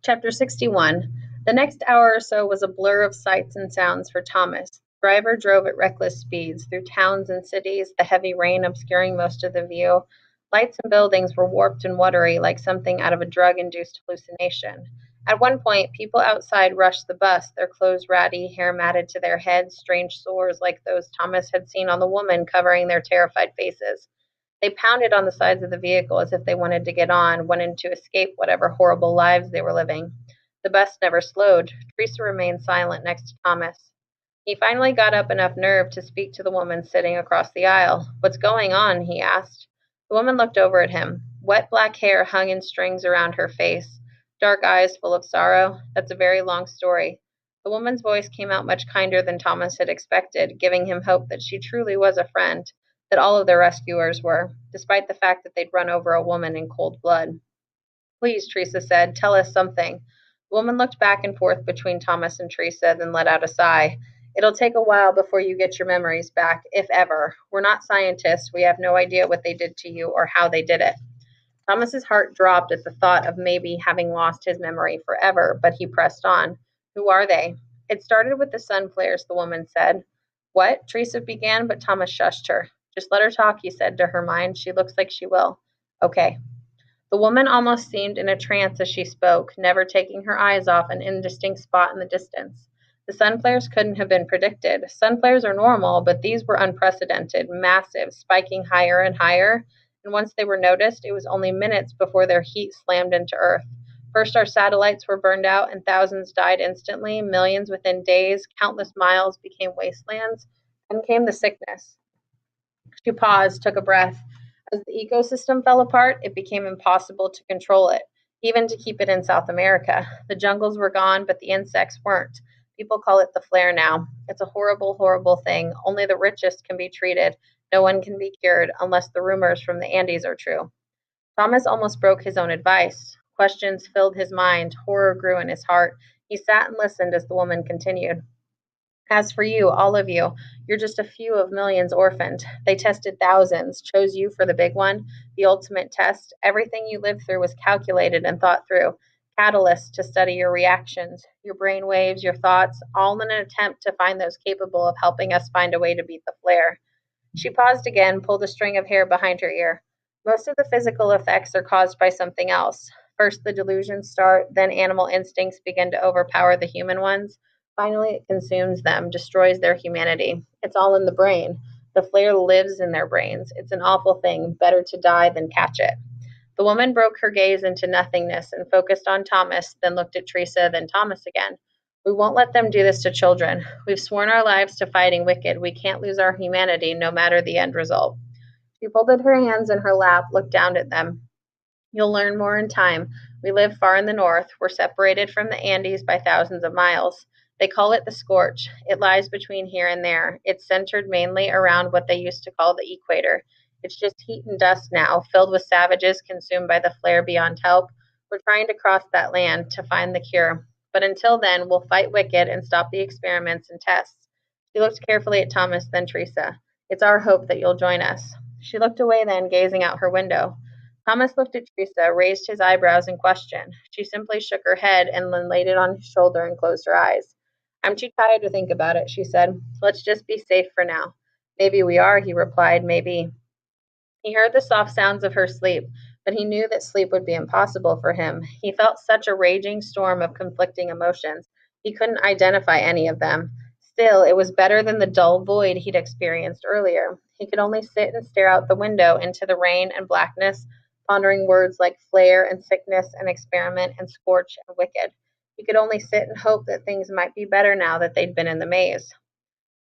Chapter 61. The next hour or so was a blur of sights and sounds for Thomas. The driver drove at reckless speeds through towns and cities, the heavy rain obscuring most of the view. Lights and buildings were warped and watery like something out of a drug-induced hallucination. At one point, people outside rushed the bus, their clothes ratty, hair matted to their heads, strange sores like those Thomas had seen on the woman covering their terrified faces. They pounded on the sides of the vehicle as if they wanted to get on, wanted to escape whatever horrible lives they were living. The bus never slowed. Teresa remained silent next to Thomas. He finally got up enough nerve to speak to the woman sitting across the aisle. "What's going on?" he asked. The woman looked over at him. Wet black hair hung in strings around her face, dark eyes full of sorrow. "That's a very long story." The woman's voice came out much kinder than Thomas had expected, giving him hope that she truly was a friend, that all of their rescuers were, despite the fact that they'd run over a woman in cold blood. "Please," Teresa said, "tell us something." The woman looked back and forth between Thomas and Teresa, then let out a sigh. "It'll take a while before you get your memories back, if ever. We're not scientists. We have no idea what they did to you or how they did it." Thomas's heart dropped at the thought of maybe having lost his memory forever, but he pressed on. "Who are they?" "It started with the sun flares," the woman said. "What?" Teresa began, but Thomas shushed her. "Just let her talk," he said to her mind. "She looks like she will." "Okay." The woman almost seemed in a trance as she spoke, never taking her eyes off an indistinct spot in the distance. The sun flares couldn't have been predicted. Sun flares are normal, but these were unprecedented, massive, spiking higher and higher, and once they were noticed, it was only minutes before their heat slammed into Earth. First, our satellites were burned out and thousands died instantly, millions within days, countless miles became wastelands, then came the sickness. She paused, took a breath. As the ecosystem fell apart, it became impossible to control it, even to keep it in South America. The jungles were gone, but the insects weren't. People call it the flare now. It's a horrible, horrible thing. Only the richest can be treated. No one can be cured, unless the rumors from the Andes are true. Thomas almost broke his own advice. Questions filled his mind. Horror grew in his heart. He sat and listened as the woman continued. "As for you, all of you, you're just a few of millions orphaned. They tested thousands, chose you for the big one, the ultimate test. Everything you lived through was calculated and thought through. Catalysts to study your reactions, your brain waves, your thoughts, all in an attempt to find those capable of helping us find a way to beat the flare." She paused again, pulled a string of hair behind her ear. "Most of the physical effects are caused by something else. First the delusions start, then animal instincts begin to overpower the human ones. Finally, it consumes them, destroys their humanity. It's all in the brain. The flare lives in their brains. It's an awful thing. Better to die than catch it." The woman broke her gaze into nothingness and focused on Thomas, then looked at Teresa, then Thomas again. "We won't let them do this to children. We've sworn our lives to fighting wicked. We can't lose our humanity, no matter the end result." She folded her hands in her lap, looked down at them. "You'll learn more in time. We live far in the north. We're separated from the Andes by thousands of miles. They call it the Scorch. It lies between here and there. It's centered mainly around what they used to call the equator. It's just heat and dust now, filled with savages consumed by the flare beyond help. We're trying to cross that land to find the cure. But until then, we'll fight wicked and stop the experiments and tests." She looked carefully at Thomas, then Teresa. "It's our hope that you'll join us." She looked away then, gazing out her window. Thomas looked at Teresa, raised his eyebrows in question. She simply shook her head and then laid it on his shoulder and closed her eyes. "I'm too tired to think about it," she said. "Let's just be safe for now." "Maybe we are," he replied, "maybe." He heard the soft sounds of her sleep, but he knew that sleep would be impossible for him. He felt such a raging storm of conflicting emotions. He couldn't identify any of them. Still, it was better than the dull void he'd experienced earlier. He could only sit and stare out the window into the rain and blackness, pondering words like flare and sickness and experiment and scorch and wicked. He could only sit and hope that things might be better now that they'd been in the maze.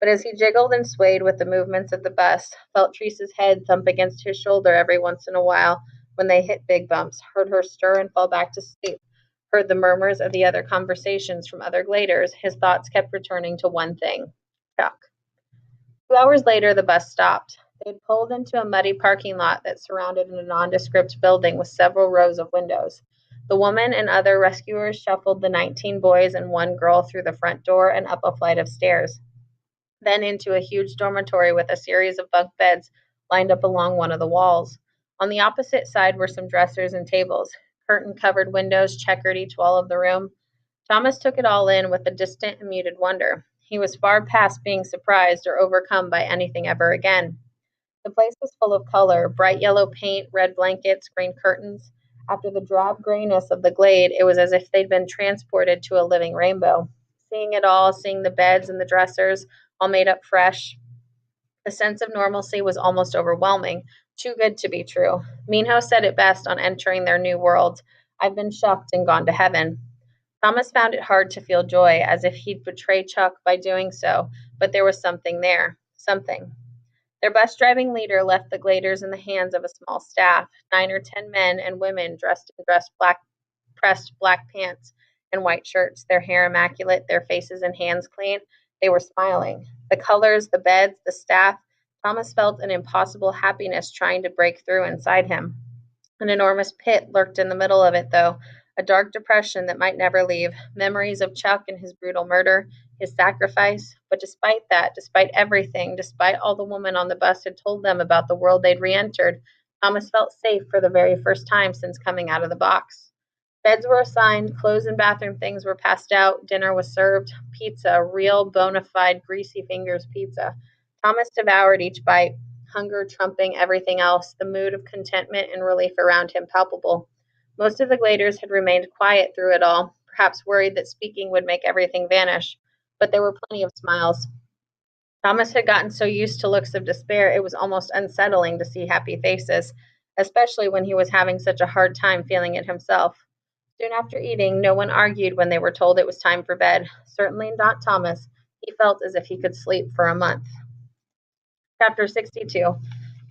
But as he jiggled and swayed with the movements of the bus, felt Teresa's head thump against his shoulder every once in a while when they hit big bumps, heard her stir and fall back to sleep, heard the murmurs of the other conversations from other gladers, his thoughts kept returning to one thing: Chuck. 2 hours later, the bus stopped. They had pulled into a muddy parking lot that surrounded a nondescript building with several rows of windows. The woman and other rescuers shuffled the 19 boys and one girl through the front door and up a flight of stairs, then into a huge dormitory with a series of bunk beds lined up along one of the walls. On the opposite side were some dressers and tables. curtain-covered windows checkered each wall of the room. Thomas took it all in with a distant and muted wonder. He was far past being surprised or overcome by anything ever again. The place was full of color, bright yellow paint, red blankets, green curtains. After the drab grayness of the glade, it was as if they'd been transported to a living rainbow. Seeing it all, seeing the beds and the dressers, all made up fresh, the sense of normalcy was almost overwhelming, too good to be true. Minho said it best on entering their new world. I've been shucked and gone to heaven. Thomas found it hard to feel joy, as if he'd betray Chuck by doing so, but there was something there. Something. Their bus driving leader left the Gladers in the hands of a small staff, 9 or 10 men and women dressed in pressed black pants and white shirts, their hair immaculate, their faces and hands clean. They were smiling. The colors, the beds, the staff. Thomas felt an impossible happiness trying to break through inside him. An enormous pit lurked in the middle of it, though, a dark depression that might never leave, memories of Chuck and his brutal murder, his sacrifice. But despite that, despite everything, despite all the woman on the bus had told them about the world they'd re-entered, Thomas felt safe for the very first time since coming out of the box. Beds were assigned, clothes and bathroom things were passed out, dinner was served, pizza, real bona fide greasy fingers pizza. Thomas devoured each bite, hunger trumping everything else, the mood of contentment and relief around him palpable. Most of the Gladers had remained quiet through it all, perhaps worried that speaking would make everything vanish, but there were plenty of smiles. Thomas had gotten so used to looks of despair it was almost unsettling to see happy faces, especially when he was having such a hard time feeling it himself. Soon after eating, no one argued when they were told it was time for bed. Certainly not Thomas. He felt as if he could sleep for a month. Chapter 62.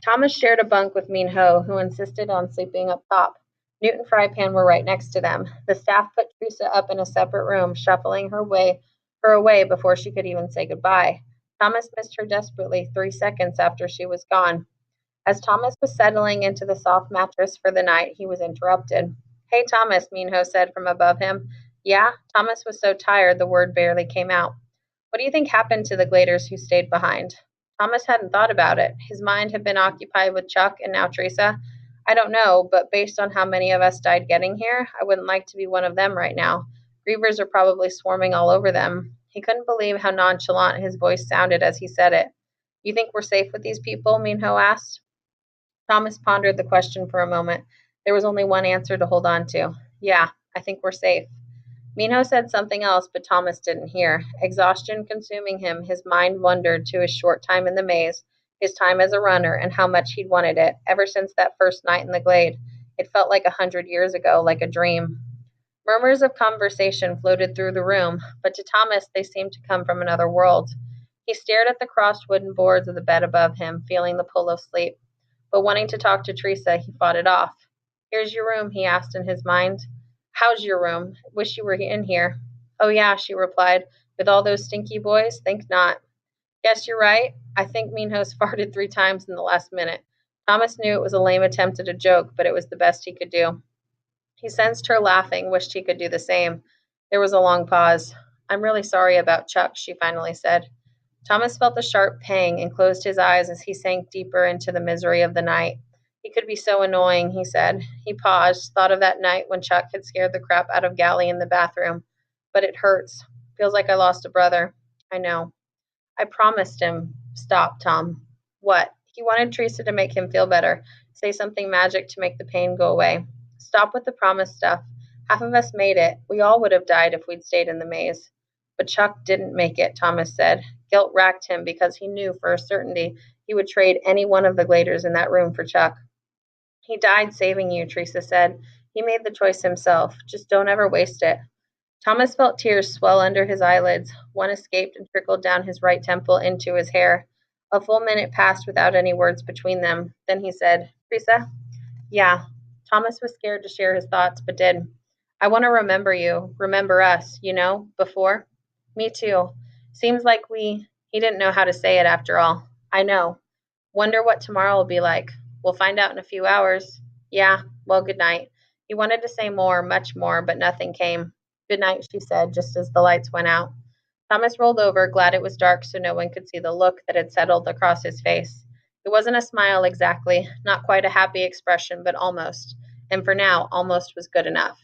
Thomas shared a bunk with Min Ho, who insisted on sleeping up top. Newt and Frypan were right next to them. The staff put Teresa up in a separate room, shuffling her away before she could even say goodbye. Thomas missed her desperately 3 seconds after she was gone. As Thomas was settling into the soft mattress for the night, he was interrupted. Hey, Thomas, Minho said from above him. Yeah? Thomas was so tired the word barely came out. What do you think happened to the Gladers who stayed behind? Thomas hadn't thought about it. His mind had been occupied with Chuck and now Teresa. I don't know, but based on how many of us died getting here, I wouldn't like to be one of them right now. Grievers are probably swarming all over them. He couldn't believe how nonchalant his voice sounded as he said it. You think we're safe with these people? Minho asked. Thomas pondered the question for a moment. There was only one answer to hold on to. Yeah, I think we're safe. Minho said something else, but Thomas didn't hear. Exhaustion consuming him, his mind wandered to his short time in the maze, his time as a runner, and how much he'd wanted it, ever since that first night in the glade. It felt like 100 years ago, like a dream. Murmurs of conversation floated through the room, but to Thomas they seemed to come from another world. He stared at the crossed wooden boards of the bed above him, feeling the pull of sleep. But wanting to talk to Teresa, he fought it off. Here's your room, he asked in his mind. How's your room? Wish you were in here. Oh, yeah, she replied. With all those stinky boys? Think not. Guess you're right. I think Minho's farted 3 times in the last minute. Thomas knew it was a lame attempt at a joke, but it was the best he could do. He sensed her laughing, wished he could do the same. There was a long pause. I'm really sorry about Chuck, she finally said. Thomas felt a sharp pang and closed his eyes as he sank deeper into the misery of the night. He could be so annoying, he said. He paused, thought of that night when Chuck had scared the crap out of Gally in the bathroom. But it hurts. Feels like I lost a brother. I know. I promised him. Stop, Tom. What? He wanted Teresa to make him feel better, say something magic to make the pain go away. Stop with the promise stuff. Half of us made it. We all would have died if we'd stayed in the maze. But Chuck didn't make it, Thomas said. Guilt racked him because he knew for a certainty he would trade any one of the Gladers in that room for Chuck. He died saving you, Teresa said. He made the choice himself. Just don't ever waste it. Thomas felt tears swell under his eyelids. One escaped and trickled down his right temple into his hair. A full minute passed without any words between them. Then he said, Teresa? Yeah. Thomas was scared to share his thoughts, but did. I want to remember you, remember us, before. Me too. Seems like he didn't know how to say it after all. I know. Wonder what tomorrow will be like. We'll find out in a few hours. Yeah, well, good night. He wanted to say more, much more, but nothing came. Good night, she said, just as the lights went out. Thomas rolled over, glad it was dark so no one could see the look that had settled across his face. It wasn't a smile exactly, not quite a happy expression, but almost. and for now almost was good enough.